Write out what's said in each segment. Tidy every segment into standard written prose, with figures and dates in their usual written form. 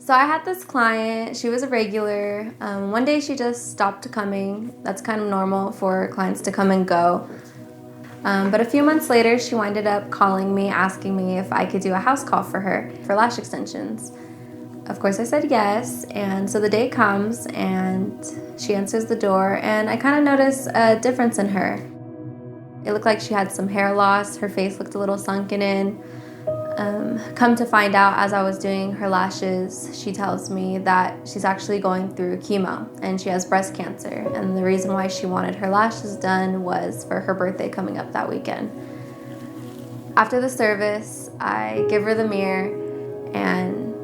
So I had this client, she was a regular. One day she just stopped coming. That's kind of normal for clients to come and go. But a few months later, she winded up calling me, asking me if I could do a house call for her for lash extensions. Of course I said yes, and so the day comes and she answers the door, and I kind of notice a difference in her. It looked like she had some hair loss, her face looked a little sunken in. Come to find out, as I was doing her lashes, she tells me that she's actually going through chemo and she has breast cancer, and the reason why she wanted her lashes done was for her birthday coming up that weekend. After the service, I give her the mirror, and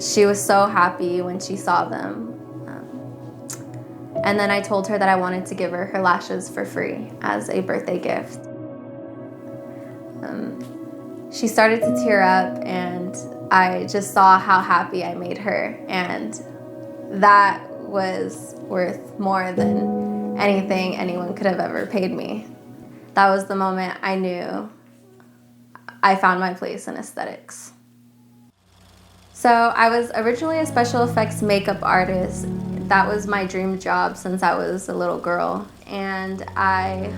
she was so happy when she saw them. And then I told her that I wanted to give her lashes for free as a birthday gift. She started to tear up, and I just saw how happy I made her, and that was worth more than anything anyone could have ever paid me. That was the moment I knew I found my place in aesthetics. So I was originally a special effects makeup artist. That was my dream job since I was a little girl, and I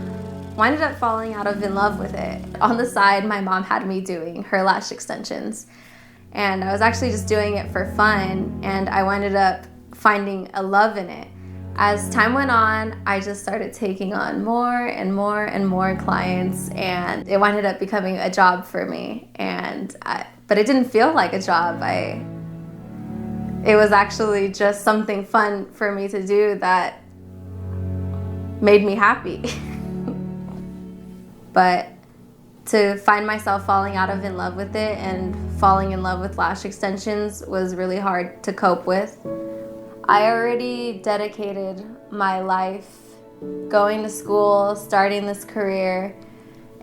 ended up falling in love with it. On the side, my mom had me doing her lash extensions, and I was actually just doing it for fun, and I ended up finding a love in it. As time went on, I just started taking on more and more and more clients, and it ended up becoming a job for me. But it didn't feel like a job. It was actually just something fun for me to do that made me happy. But to find myself falling in love with it and falling in love with lash extensions was really hard to cope with. I already dedicated my life going to school, starting this career,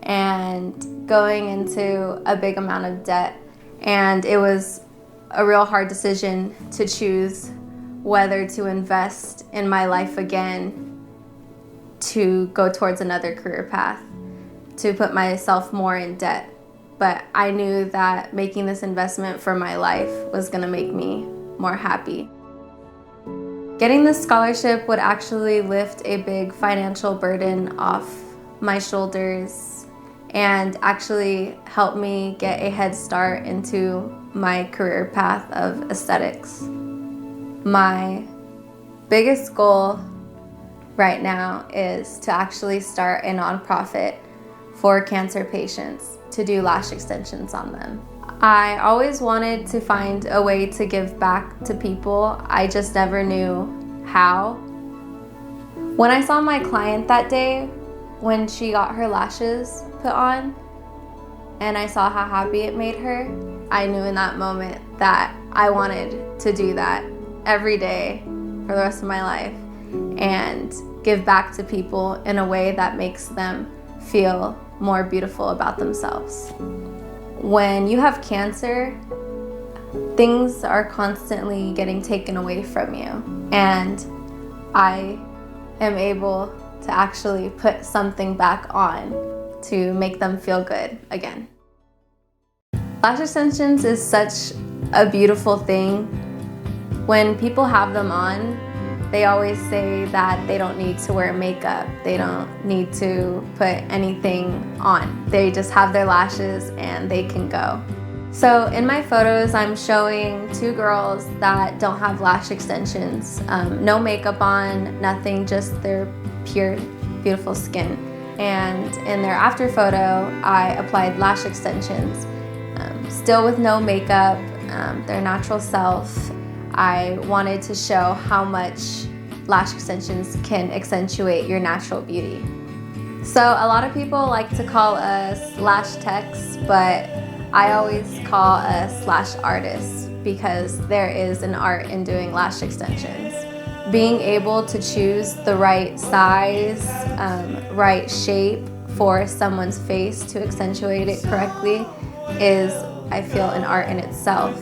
and going into a big amount of debt. And it was a real hard decision to choose whether to invest in my life again, to go towards another career path, to put myself more in debt. But I knew that making this investment for my life was going to make me more happy. Getting this scholarship would actually lift a big financial burden off my shoulders and actually help me get a head start into my career path of aesthetics. My biggest goal right now is to actually start a nonprofit for cancer patients to do lash extensions on them. I always wanted to find a way to give back to people. I just never knew how. When I saw my client that day, when she got her lashes put on, and I saw how happy it made her, I knew in that moment that I wanted to do that every day for the rest of my life and give back to people in a way that makes them feel more beautiful about themselves. When you have cancer, things are constantly getting taken away from you, and I am able to actually put something back on to make them feel good again. Lash extensions is such a beautiful thing. When people have them on, they always say that they don't need to wear makeup. They don't need to put anything on. They just have their lashes and they can go. So in my photos, I'm showing two girls that don't have lash extensions. No makeup on, nothing, just their pure, beautiful skin. And in their after photo, I applied lash extensions. Still with no makeup, their natural self. I wanted to show how much lash extensions can accentuate your natural beauty. So a lot of people like to call us lash techs, but I always call us lash artists because there is an art in doing lash extensions. Being able to choose the right size, right shape for someone's face to accentuate it correctly is, I feel, an art in itself.